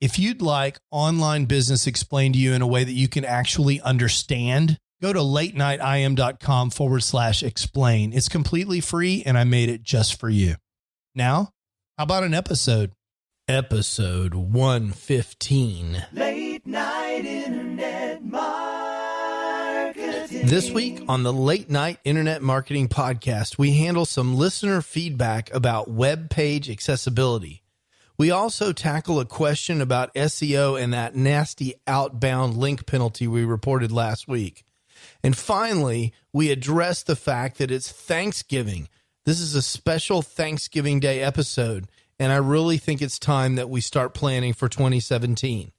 If you'd like online business explained to you in a way that you can actually understand, go to latenightim.com/explain. It's completely free, and I made it just for you. Now, how about an episode? Episode 115. Late Night Internet Marketing. This week on the Late Night Internet Marketing Podcast, we handle some listener feedback about web page accessibility. We also tackle a question about SEO and that nasty outbound link penalty we reported last week. And finally, we address the fact that it's Thanksgiving. This is a special Thanksgiving Day episode, and I really think it's time that we start planning for 2017.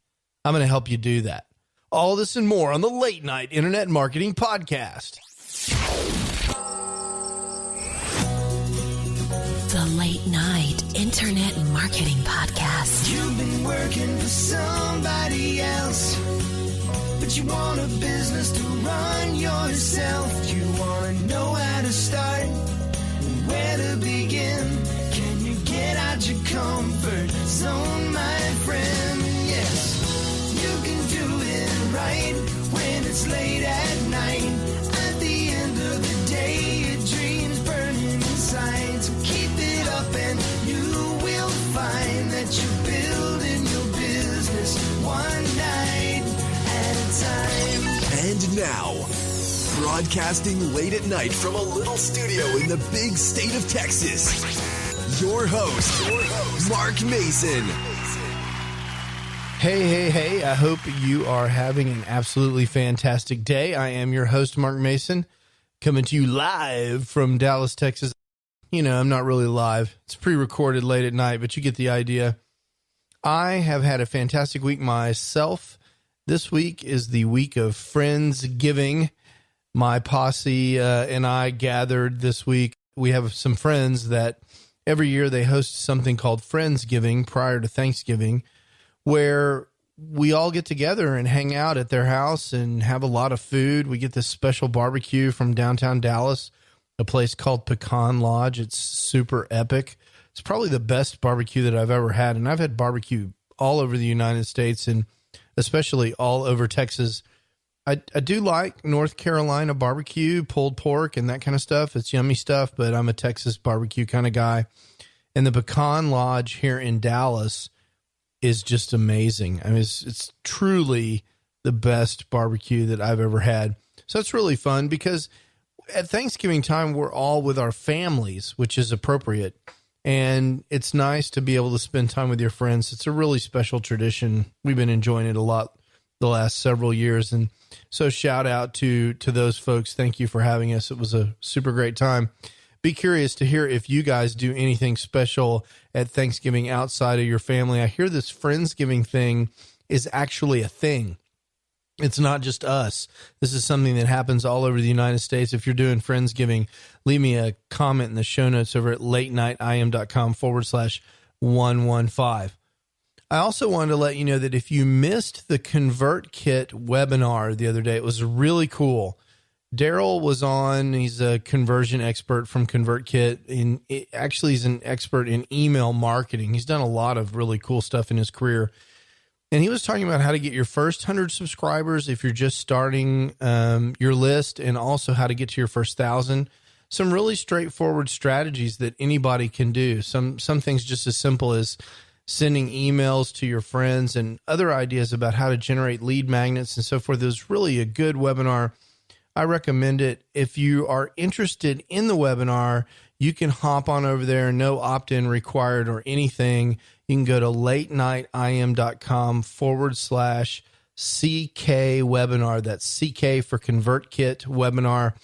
I'm going to help you do that. All this and more on the Late Night Internet Marketing Podcast. The Late Night Internet Marketing Podcast. You've been working for somebody else, but you want a business to run yourself. You want to know how to start and where to begin. Can you get out your comfort zone, my friend? Yes, you can do it right when it's late at night. At the end of the day, your dreams burning inside. So keep it up and you will find that you're building your business one night at a time. And now, broadcasting late at night from a little studio in the big state of Texas, your host, Mark Mason. Hey, I hope you are having an absolutely fantastic day. I am your host, Mark Mason, coming to you live from Dallas, Texas. You know, I'm not really live. It's pre-recorded late at night, but you get the idea. I have had a fantastic week myself. This week is the week of Friendsgiving. My posse and I gathered this week. We have some friends that every year they host something called Friendsgiving prior to Thanksgiving, where we all get together and hang out at their house and have a lot of food. We get this special barbecue from downtown Dallas, a place called Pecan Lodge. It's super epic. It's probably the best barbecue that I've ever had. And I've had barbecue all over the United States and especially all over Texas. I do like North Carolina barbecue, pulled pork and that kind of stuff. It's yummy stuff, but I'm a Texas barbecue kind of guy. And the Pecan Lodge here in Dallas is just amazing. I mean, it's truly the best barbecue that I've ever had. So it's really fun because at Thanksgiving time, we're all with our families, which is appropriate. And it's nice to be able to spend time with your friends. It's a really special tradition. We've been enjoying it a lot the last several years. And so shout out to those folks. Thank you for having us. It was a super great time. Be curious to hear if you guys do anything special at Thanksgiving outside of your family. I hear this Friendsgiving thing is actually a thing. It's not just us. This is something that happens all over the United States. If you're doing Friendsgiving, leave me a comment in the show notes over at latenightim.com/115. I also wanted to let you know that if you missed the ConvertKit webinar the other day, it was really cool. Daryl was on. He's a conversion expert from ConvertKit. Actually, he's an expert in email marketing. He's done a lot of really cool stuff in his career. And he was talking about how to get your first 100 subscribers if you're just starting your list, and also how to get to your first 1,000. Some really straightforward strategies that anybody can do. Some things just as simple as sending emails to your friends, and other ideas about how to generate lead magnets and so forth. It was really a good webinar. I recommend it. If you are interested in the webinar, you can hop on over there. No opt-in required or anything. You can go to latenightim.com/CK webinar. That's CK for ConvertKit webinar.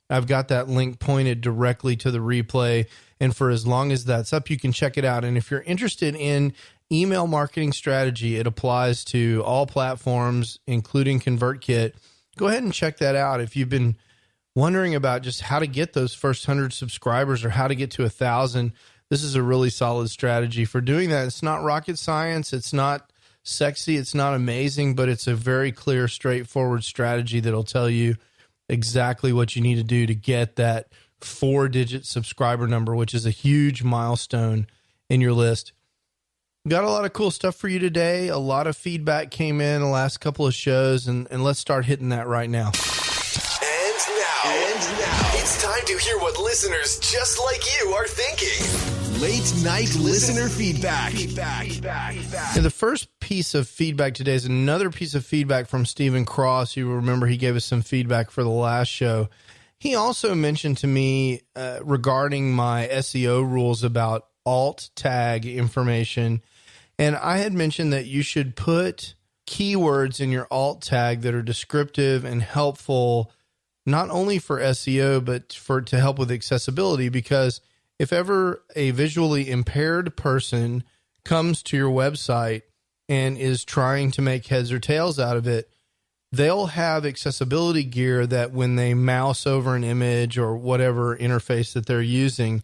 I've got that link pointed directly to the replay. And for as long as that's up, you can check it out. And if you're interested in email marketing strategy, it applies to all platforms, including ConvertKit. Go ahead and check that out. If you've been wondering about just how to get those first 100 subscribers or how to get to 1,000, this is a really solid strategy for doing that. It's not rocket science. It's not sexy. It's not amazing, but it's a very clear, straightforward strategy that'll tell you exactly what you need to do to get that 4-digit subscriber number, which is a huge milestone in your list. Got a lot of cool stuff for you today. A lot of feedback came in the last couple of shows, and let's start hitting that right now. And now, it's time to hear what listeners just like you are thinking. Late night listener feedback. And the first piece of feedback today is another piece of feedback from Stephen Cross. You remember he gave us some feedback for the last show. He also mentioned to me regarding my SEO rules about alt tag information. And I had mentioned that you should put keywords in your alt tag that are descriptive and helpful, not only for SEO, but to help with accessibility. Because if ever a visually impaired person comes to your website and is trying to make heads or tails out of it, they'll have accessibility gear that when they mouse over an image or whatever interface that they're using,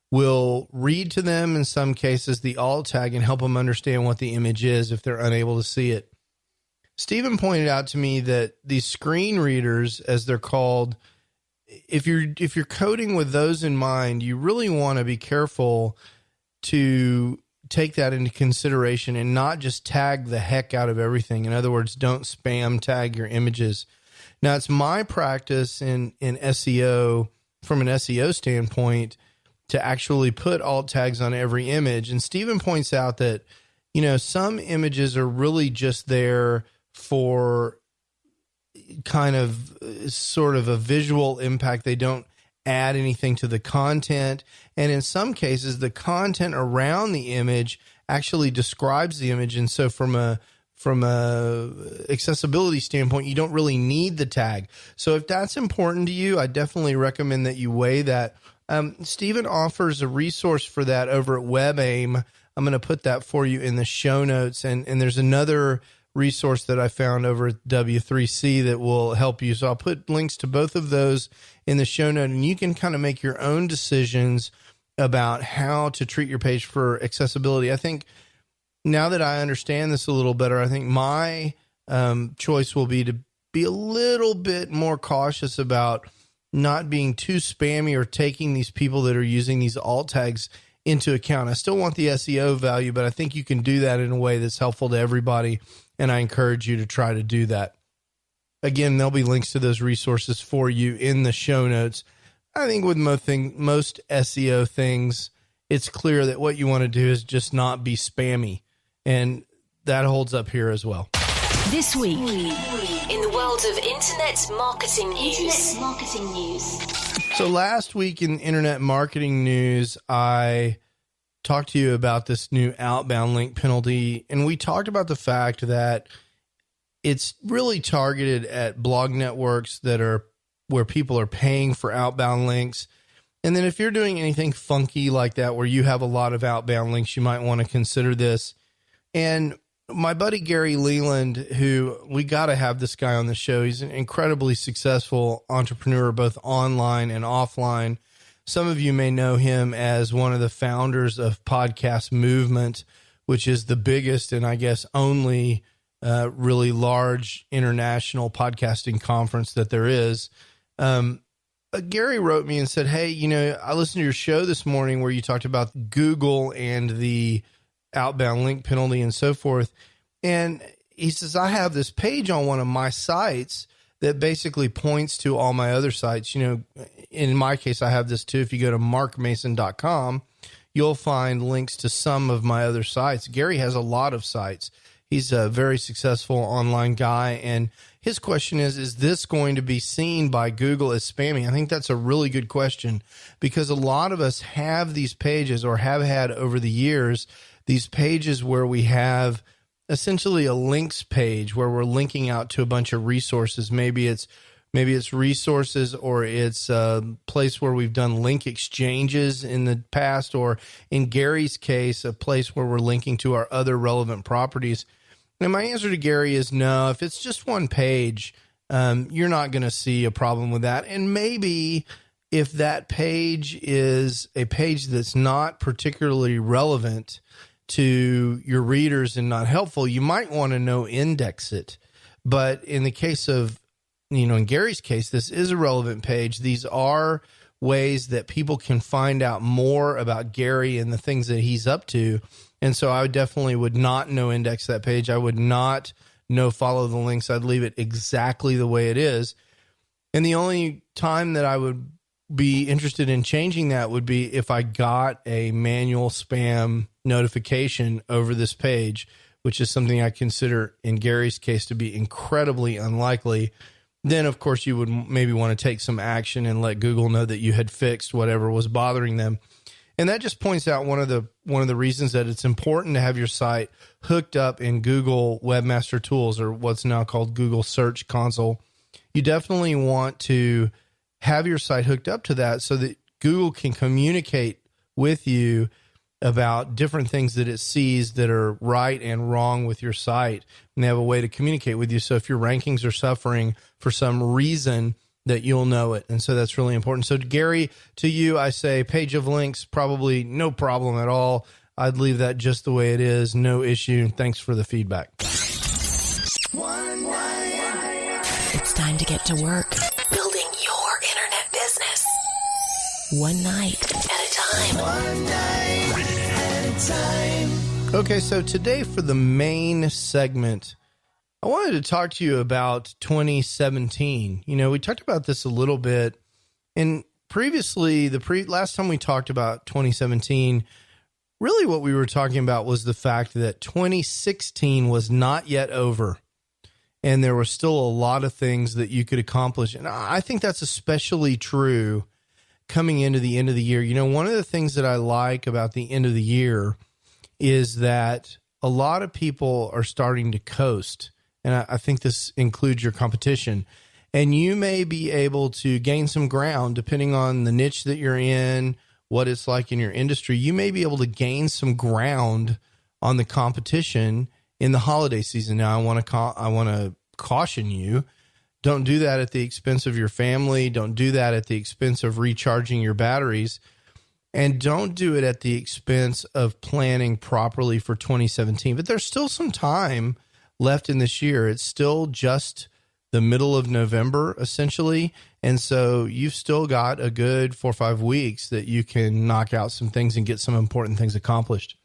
will read to them in some cases the alt tag and help them understand what the image is if they're unable to see it. Stephen pointed out to me that these screen readers, as they're called, if you're coding with those in mind, you really want to be careful to take that into consideration and not just tag the heck out of everything. In other words, don't spam tag your images. Now, it's my practice in SEO, from an SEO standpoint, to actually put alt tags on every image. And Stephen points out that, some images are really just there for kind of sort of a visual impact. They don't add anything to the content. And in some cases, the content around the image actually describes the image. And so from a accessibility standpoint, you don't really need the tag. So if that's important to you, I definitely recommend that you weigh that. Stephen offers a resource for that over at WebAIM. I'm going to put that for you in the show notes. And there's another resource that I found over at W3C that will help you. So I'll put links to both of those in the show note, and you can kind of make your own decisions about how to treat your page for accessibility. I think now that I understand this a little better, I think my choice will be to be a little bit more cautious about not being too spammy or taking these people that are using these alt tags into account. I still want the SEO value, but I think you can do that in a way that's helpful to everybody, and I encourage you to try to do that. Again, there'll be links to those resources for you in the show notes. I think with most SEO things, it's clear that what you want to do is just not be spammy, and that holds up here as well. This week, in the world of internet marketing news. So last week in internet marketing news, I talked to you about this new outbound link penalty, and we talked about the fact that it's really targeted at blog networks that are where people are paying for outbound links. And then if you're doing anything funky like that, where you have a lot of outbound links, you might want to consider this. And my buddy Gary Leland, who we got to have this guy on the show. He's an incredibly successful entrepreneur, both online and offline. Some of you may know him as one of the founders of Podcast Movement, which is the biggest and I guess only really large international podcasting conference that there is. Gary wrote me and said, hey, I listened to your show this morning where you talked about Google and the outbound link penalty and so forth. And he says, I have this page on one of my sites that basically points to all my other sites. In my case, I have this too. If you go to markmason.com, you'll find links to some of my other sites. Gary has a lot of sites. He's a very successful online guy. And his question is this going to be seen by Google as spammy? I think that's a really good question, because a lot of us have these pages, or have had over the years, these pages where we have essentially a links page where we're linking out to a bunch of resources. Maybe it's resources, or it's a place where we've done link exchanges in the past, or in Gary's case, a place where we're linking to our other relevant properties. And my answer to Gary is no. If it's just one page, you're not going to see a problem with that. And maybe if that page is a page that's not particularly relevant to your readers and not helpful, you might want to no index it. But in the case of, in Gary's case, this is a relevant page. These are ways that people can find out more about Gary and the things that he's up to. And so I definitely would not no index that page. I would not no follow the links. I'd leave it exactly the way it is. And the only time that I would be interested in changing that would be if I got a manual spam notification over this page, which is something I consider in Gary's case to be incredibly unlikely. Then, of course, you would maybe want to take some action and let Google know that you had fixed whatever was bothering them. And that just points out one of the reasons that it's important to have your site hooked up in Google Webmaster Tools, or what's now called Google Search Console. You definitely want to have your site hooked up to that so that Google can communicate with you about different things that it sees that are right and wrong with your site. And they have a way to communicate with you. So if your rankings are suffering for some reason, that you'll know it. And so that's really important. So Gary, to you, I say page of links, probably no problem at all. I'd leave that just the way it is. No issue. Thanks for the feedback. It's time to get to work building your internet business. One night at a time. One night at a time. Okay, so today for the main segment, I wanted to talk to you about 2017. You know, we talked about this a little bit, and previously, last time we talked about 2017, really what we were talking about was the fact that 2016 was not yet over, and there were still a lot of things that you could accomplish. And I think that's especially true coming into the end of the year. You know, one of the things that I like about the end of the year is that a lot of people are starting to coast. And I think this includes your competition. And you may be able to gain some ground depending on the niche that you're in, what it's like in your industry. You may be able to gain some ground on the competition in the holiday season. Now, I want to caution you. Don't do that at the expense of your family. Don't do that at the expense of recharging your batteries. And don't do it at the expense of planning properly for 2017. But there's still some time left in this year. It's still just the middle of November, essentially. And so you've still got a good 4 or 5 weeks that you can knock out some things and get some important things accomplished.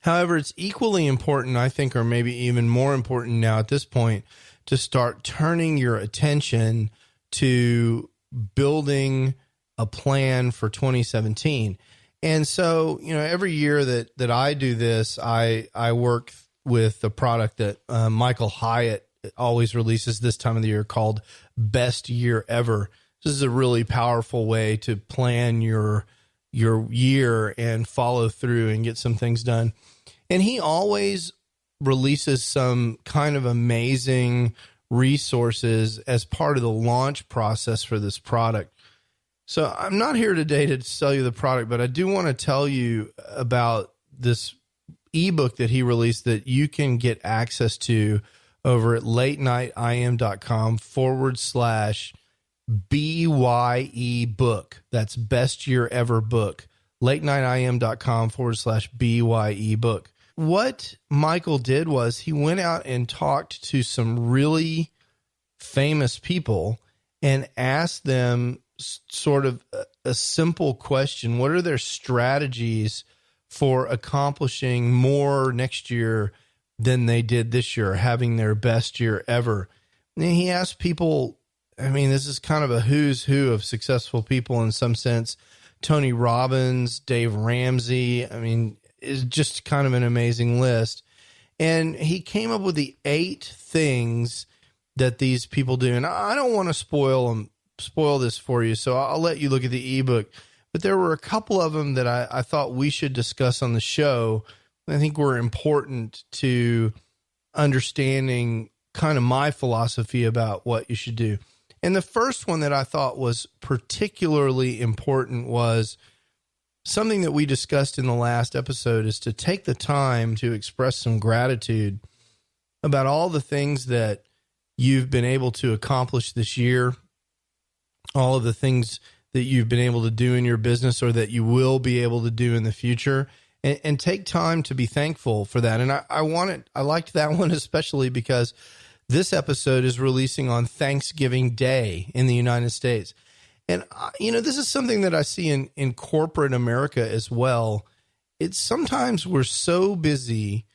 However, it's equally important, I think, or maybe even more important now at this point, to start turning your attention to building a plan for 2017. And so, you know, every year that I do this, I work with the product that Michael Hyatt always releases this time of the year called Best Year Ever. This is a really powerful way to plan your year and follow through and get some things done. And he always releases some kind of amazing resources as part of the launch process for this product. So I'm not here today to sell you the product, but I do want to tell you about this ebook that he released that you can get access to over at latenightim.com/BYE book. That's Best Year Ever book. latenightim.com/BYE book. What Michael did was he went out and talked to some really famous people and asked them sort of a simple question. What are their strategies for accomplishing more next year than they did this year, having their best year ever? And he asked people, I mean, this is kind of a who's who of successful people in some sense. Tony Robbins, Dave Ramsey. I mean, it's just kind of an amazing list. And he came up with the 8 things that these people do. And I don't want to spoil this for you, so I'll let you look at the ebook. But there were a couple of them that I thought we should discuss on the show. I think were important to understanding kind of my philosophy about what you should do. And the first one that I thought was particularly important was something that we discussed in the last episode, is to take the time to express some gratitude about all the things that you've been able to accomplish this year, all of the things that you've been able to do in your business or that you will be able to do in the future, and take time to be thankful for that. And I liked that one especially because this episode is releasing on Thanksgiving Day in the United States. And, you know, this is something that I see in corporate America as well. it's sometimes we're so busy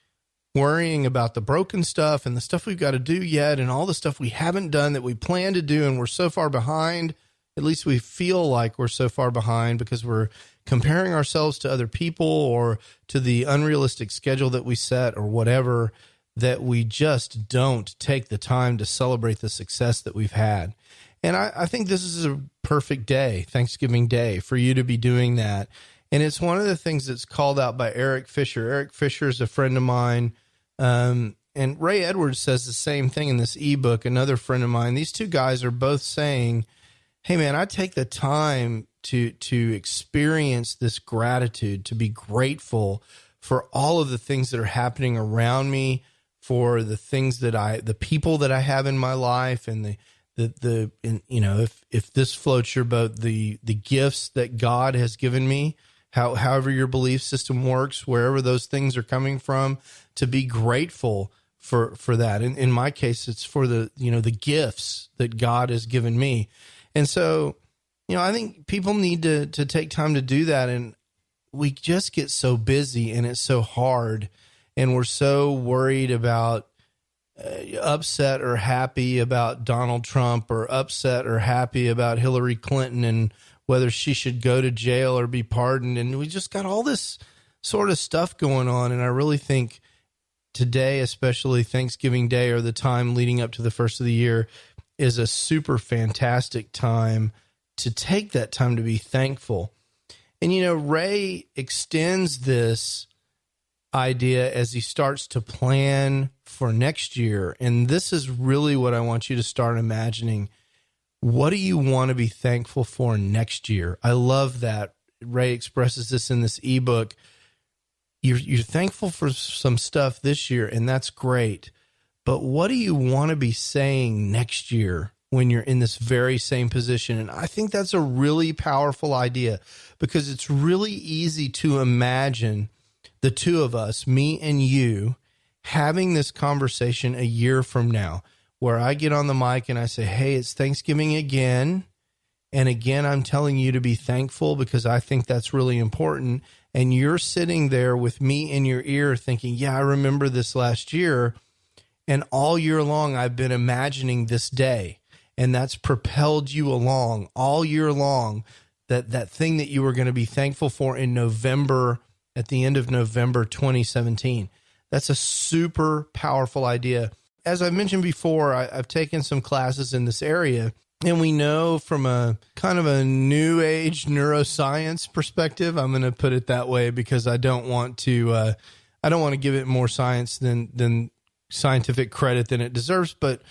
worrying about the broken stuff and the stuff we've got to do yet and all the stuff we haven't done that we plan to do, and we're so far behind. At least we feel like we're so far behind because we're comparing ourselves to other people or to the unrealistic schedule that we set or whatever, that we just don't take the time to celebrate the success that we've had. And I think this is a perfect day, Thanksgiving Day, for you to be doing that. And it's one of the things that's called out by Eric Fisher. Eric Fisher is a friend of mine. And Ray Edwards says the same thing in this ebook, another friend of mine. These two guys are both saying, hey man, I take the time to experience this gratitude, to be grateful for all of the things that are happening around me, for the things that the people that I have in my life, and if this floats your boat, the gifts that God has given me, however your belief system works, wherever those things are coming from, to be grateful for that. In my case, it's for the gifts that God has given me. And so, I think people need to take time to do that. And we just get so busy and it's so hard, and we're so worried about upset or happy about Donald Trump, or upset or happy about Hillary Clinton and whether she should go to jail or be pardoned. And we just got all this sort of stuff going on. And I really think today, especially Thanksgiving Day, or the time leading up to the first of the year, is a super fantastic time to take that time to be thankful. And, Ray extends this idea as he starts to plan for next year. And this is really what I want you to start imagining. What do you want to be thankful for next year? I love that. Ray expresses this in this ebook. You're thankful for some stuff this year, and that's great. But what do you want to be saying next year when you're in this very same position? And I think that's a really powerful idea, because it's really easy to imagine the two of us, me and you, having this conversation a year from now, where I get on the mic and I say, hey, it's Thanksgiving again. And again, I'm telling you to be thankful because I think that's really important. And you're sitting there with me in your ear thinking, yeah, I remember this last year. And all year long, I've been imagining this day. And that's propelled you along all year long, that thing that you were going to be thankful for in November, at the end of November 2017. That's a super powerful idea. As I mentioned before, I've taken some classes in this area, and we know from a kind of a new age neuroscience perspective, I'm going to put it that way because I don't want to give it more science than scientific credit than it deserves. But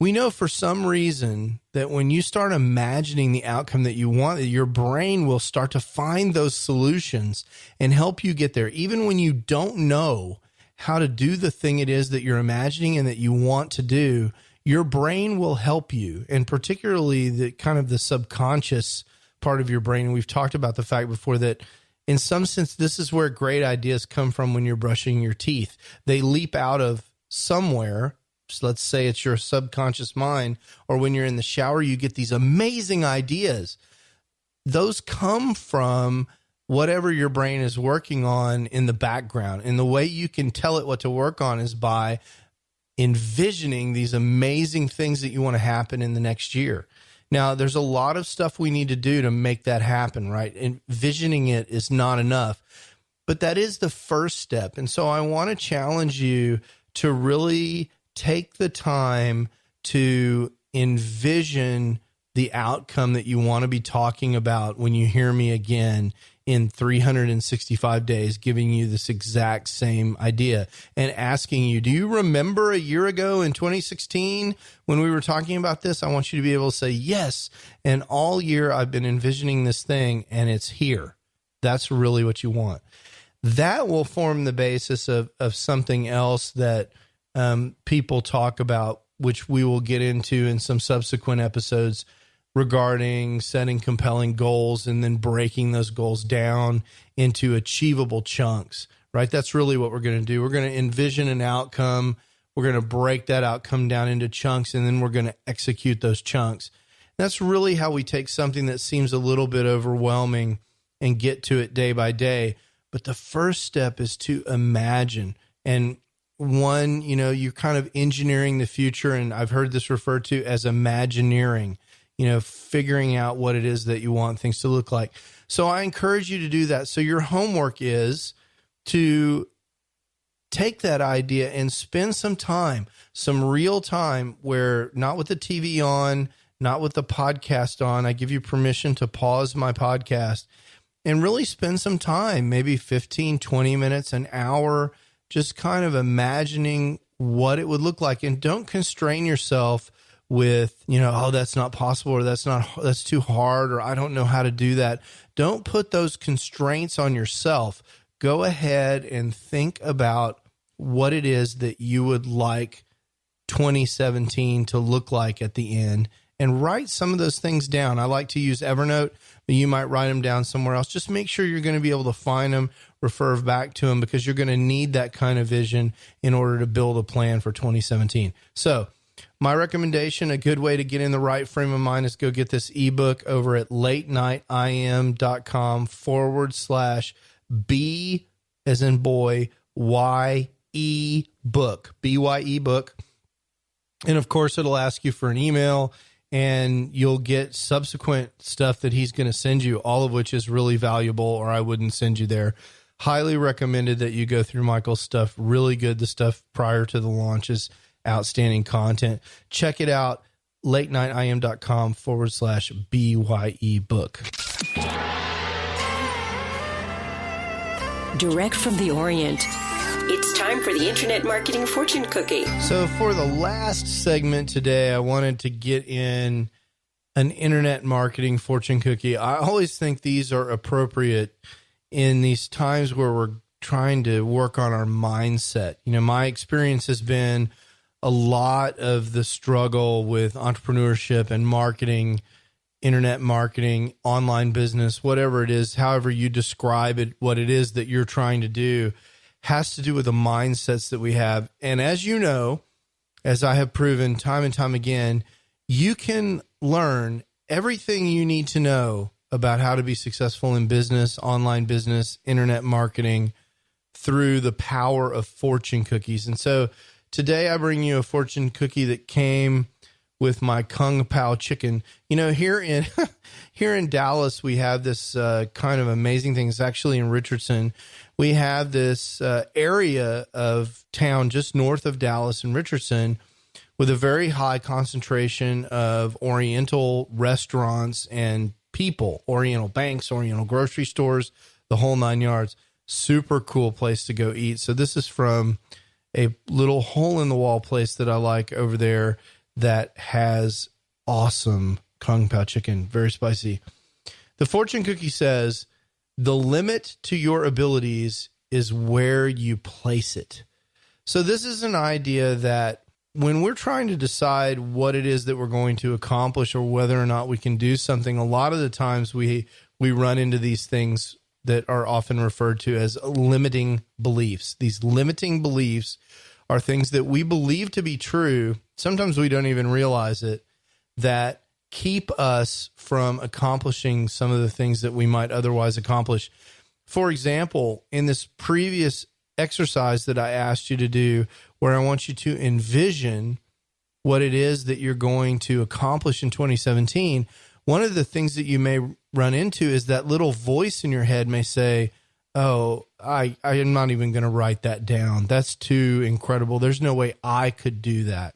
we know for some reason that when you start imagining the outcome that you want, your brain will start to find those solutions and help you get there. Even when you don't know how to do the thing it is that you're imagining and that you want to do, your brain will help you. And particularly the kind of the subconscious part of your brain. And we've talked about the fact before that in some sense, this is where great ideas come from when you're brushing your teeth. They leap out of somewhere. So let's say it's your subconscious mind, or when you're in the shower, you get these amazing ideas. Those come from whatever your brain is working on in the background. And the way you can tell it what to work on is by envisioning these amazing things that you want to happen in the next year. Now, there's a lot of stuff we need to do to make that happen, right? Envisioning it is not enough, but that is the first step. And so I want to challenge you to really take the time to envision the outcome that you want to be talking about when you hear me again in 365 days, giving you this exact same idea and asking you, do you remember a year ago in 2016 when we were talking about this? I want you to be able to say yes. And all year I've been envisioning this thing and it's here. That's really what you want. That will form the basis of something else that people talk about, which we will get into in some subsequent episodes, regarding setting compelling goals and then breaking those goals down into achievable chunks, right? That's really what we're going to do. We're going to envision an outcome. We're going to break that outcome down into chunks, and then we're going to execute those chunks. That's really how we take something that seems a little bit overwhelming and get to it day by day. But the first step is to imagine. And one, you're kind of engineering the future. And I've heard this referred to as imagineering, figuring out what it is that you want things to look like. So I encourage you to do that. So your homework is to take that idea and spend some time, some real time where not with the TV on, not with the podcast on. I give you permission to pause my podcast and really spend some time, maybe 15, 20 minutes, an hour, just kind of imagining what it would look like. And don't constrain yourself with, oh, that's not possible, or that's too hard, or I don't know how to do that. Don't put those constraints on yourself. Go ahead and think about what it is that you would like 2017 to look like at the end, and write some of those things down. I like to use Evernote, but you might write them down somewhere else. Just make sure you're going to be able to find them, refer back to them, because you're going to need that kind of vision in order to build a plan for 2017. So my recommendation, a good way to get in the right frame of mind, is go get this ebook over at latenightim.com/B as in boy, Y-E book, BYE book. And of course, it'll ask you for an email, and you'll get subsequent stuff that he's going to send you, all of which is really valuable, or I wouldn't send you there. Highly recommended that you go through Michael's stuff. Really good. The stuff prior to the launch is outstanding content. Check it out. latenightim.com/BYE book. Direct from the Orient. It's time for the Internet Marketing Fortune Cookie. So for the last segment today, I wanted to get in an Internet Marketing Fortune Cookie. I always think these are appropriate in these times where we're trying to work on our mindset. My experience has been a lot of the struggle with entrepreneurship and marketing, internet marketing, online business, whatever it is, however you describe it, what it is that you're trying to do, has to do with the mindsets that we have. And as you know, as I have proven time and time again, you can learn everything you need to know about how to be successful in business, online business, internet marketing through the power of fortune cookies. And so today I bring you a fortune cookie that came with my Kung Pao chicken. Here in Dallas, we have this kind of amazing thing. It's actually in Richardson. We have this area of town just north of Dallas in Richardson with a very high concentration of Oriental restaurants and people, Oriental banks, Oriental grocery stores, the whole 9 yards. Super cool place to go eat. So this is from a little hole-in-the-wall place that I like over there that has awesome Kung Pao chicken, very spicy. The fortune cookie says, the limit to your abilities is where you place it. So this is an idea that when we're trying to decide what it is that we're going to accomplish or whether or not we can do something, a lot of the times we run into these things that are often referred to as limiting beliefs. These limiting beliefs are things that we believe to be true. Sometimes we don't even realize it, that keep us from accomplishing some of the things that we might otherwise accomplish. For example, in this previous exercise that I asked you to do, where I want you to envision what it is that you're going to accomplish in 2017, one of the things that you may run into is that little voice in your head may say, oh, I am not even going to write that down. That's too incredible. There's no way I could do that.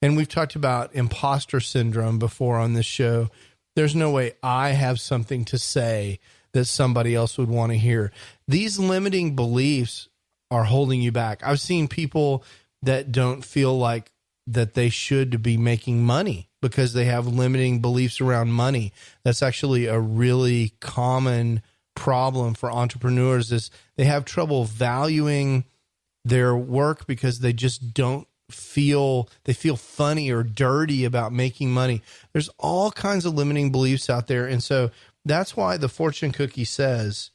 And we've talked about imposter syndrome before on this show. There's no way I have something to say that somebody else would want to hear. These limiting beliefs are holding you back. I've seen people that don't feel like that they should be making money because they have limiting beliefs around money. That's actually a really common problem for entrepreneurs, is they have trouble valuing their work because they just don't feel funny or dirty about making money. There's all kinds of limiting beliefs out there. And so that's why the fortune cookie says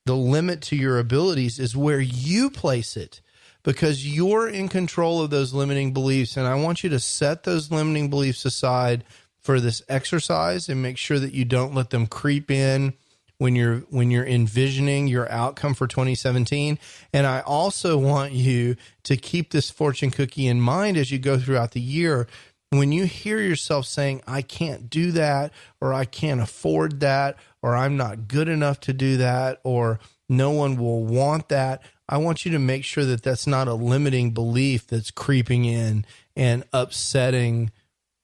the limit to your abilities is where you place it, because you're in control of those limiting beliefs. And I want you to set those limiting beliefs aside for this exercise and make sure that you don't let them creep in when you're envisioning your outcome for 2017. And I also want you to keep this fortune cookie in mind as you go throughout the year. When you hear yourself saying, I can't do that, or I can't afford that, or I'm not good enough to do that, or no one will want that, I want you to make sure that that's not a limiting belief that's creeping in and upsetting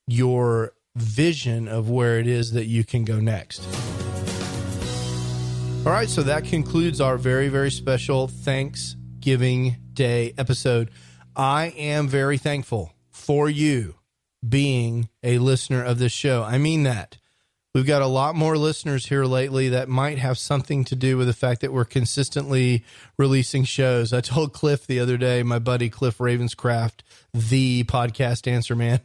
your vision of where it is that you can go next. All right, so that concludes our very, very special Thanksgiving Day episode. I am very thankful for you being a listener of this show. I mean that. We've got a lot more listeners here lately that might have something to do with the fact that we're consistently releasing shows. I told Cliff the other day, my buddy Cliff Ravenscraft, the podcast answer man,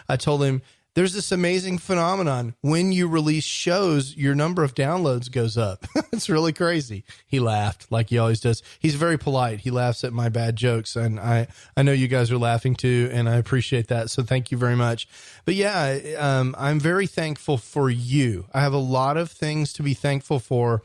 I told him, there's this amazing phenomenon. When you release shows, your number of downloads goes up. It's really crazy. He laughed like he always does. He's very polite. He laughs at my bad jokes. And I know you guys are laughing too, and I appreciate that. So thank you very much. But yeah, I'm very thankful for you. I have a lot of things to be thankful for,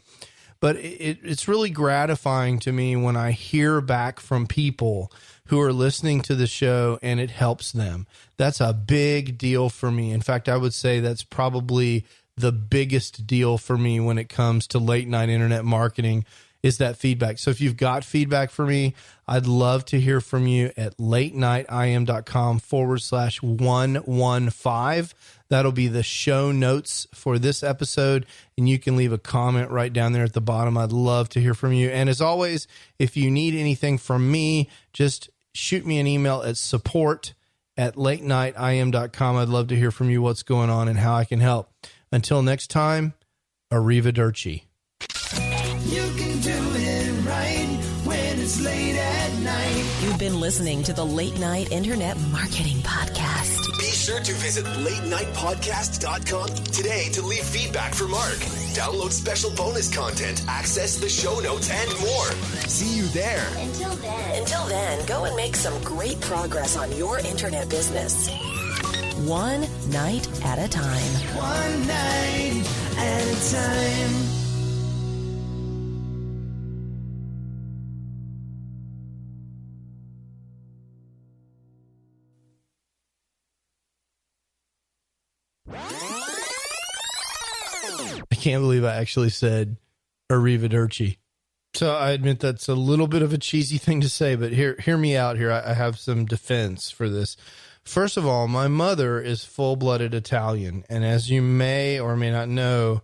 but it's really gratifying to me when I hear back from people who are listening to the show and it helps them. That's a big deal for me. In fact, I would say that's probably the biggest deal for me when it comes to late night internet marketing is that feedback. So if you've got feedback for me, I'd love to hear from you at latenightim.com/115. That'll be the show notes for this episode, and you can leave a comment right down there at the bottom. I'd love to hear from you. And as always, if you need anything from me, just shoot me an email at support@latenightim.com. I'd love to hear from you what's going on and how I can help. Until next time, arrivederci. You can do it right when it's late at night. You've been listening to the Late Night Internet Marketing Podcast. Be sure to visit latenightpodcast.com today to leave feedback for Mark. Download special bonus content, access the show notes, and more. See you there. Until then, go and make some great progress on your internet business. One night at a time. One night at a time. I can't believe I actually said arrivederci. So I admit that's a little bit of a cheesy thing to say, but hear me out here. I have some defense for this. First of all, my mother is full-blooded Italian, and as you may or may not know,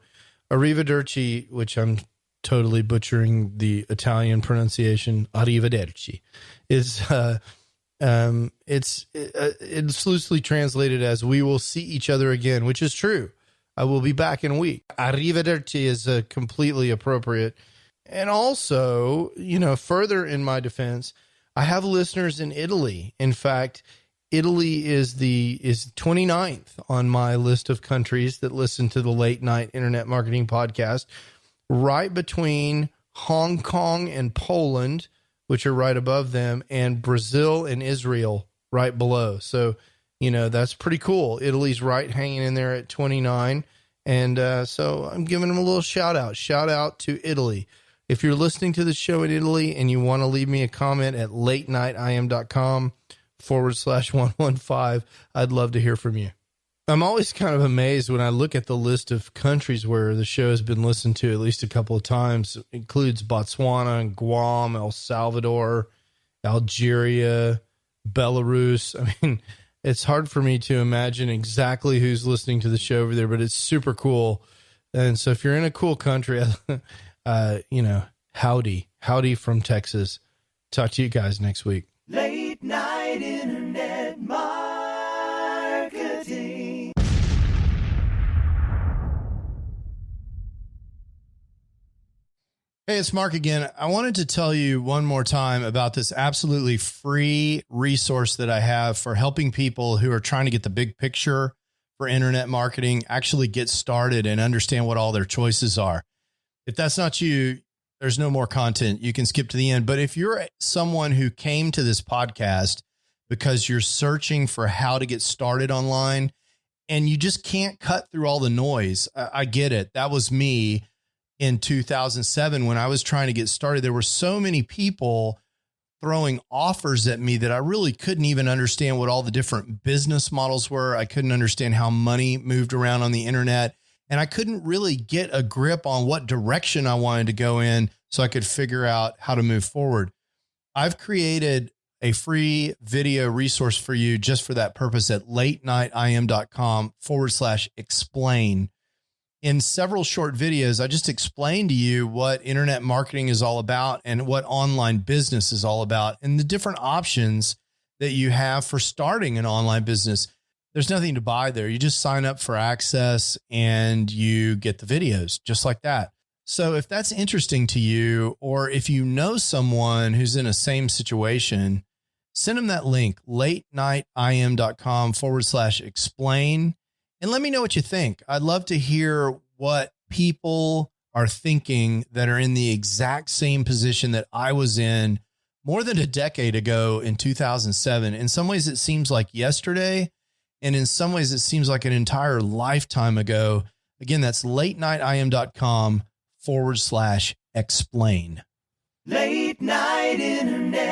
arrivederci, which I'm totally butchering the Italian pronunciation, arrivederci, is it's loosely translated as "we will see each other again," which is true. I will be back in a week. Arrivederci is completely appropriate. And also, further in my defense, I have listeners in Italy. In fact, Italy is 29th on my list of countries that listen to the Late Night Internet Marketing Podcast, right between Hong Kong and Poland, which are right above them, and Brazil and Israel right below. So, that's pretty cool. Italy's right hanging in there at 29. And so I'm giving them a little shout out. Shout out to Italy. If you're listening to the show in Italy and you want to leave me a comment at latenightim.com/115, I'd love to hear from you. I'm always kind of amazed when I look at the list of countries where the show has been listened to at least a couple of times. It includes Botswana and Guam, El Salvador, Algeria, Belarus. I mean, it's hard for me to imagine exactly who's listening to the show over there, but it's super cool. And so if you're in a cool country, howdy from Texas. Talk to you guys next week. Late night internet marketing. Hey, it's Mark again. I wanted to tell you one more time about this absolutely free resource that I have for helping people who are trying to get the big picture for internet marketing, actually get started and understand what all their choices are. If that's not you, there's no more content. You can skip to the end. But if you're someone who came to this podcast because you're searching for how to get started online and you just can't cut through all the noise, I get it. That was me. in 2007 when I was trying to get started. There were so many people throwing offers at me that I really couldn't even understand what all the different business models were. I couldn't understand how money moved around on the internet, and I couldn't really get a grip on what direction I wanted to go in so I could figure out how to move forward. I've created a free video resource for you just for that purpose at latenightim.com/explain. In several short videos, I just explained to you what internet marketing is all about and what online business is all about and the different options that you have for starting an online business. There's nothing to buy there. You just sign up for access and you get the videos just like that. So if that's interesting to you, or if you know someone who's in a same situation, send them that link, latenightim.com/explain. And let me know what you think. I'd love to hear what people are thinking that are in the exact same position that I was in more than a decade ago in 2007. In some ways, it seems like yesterday. And in some ways, it seems like an entire lifetime ago. Again, that's latenightim.com/explain. Late night internet.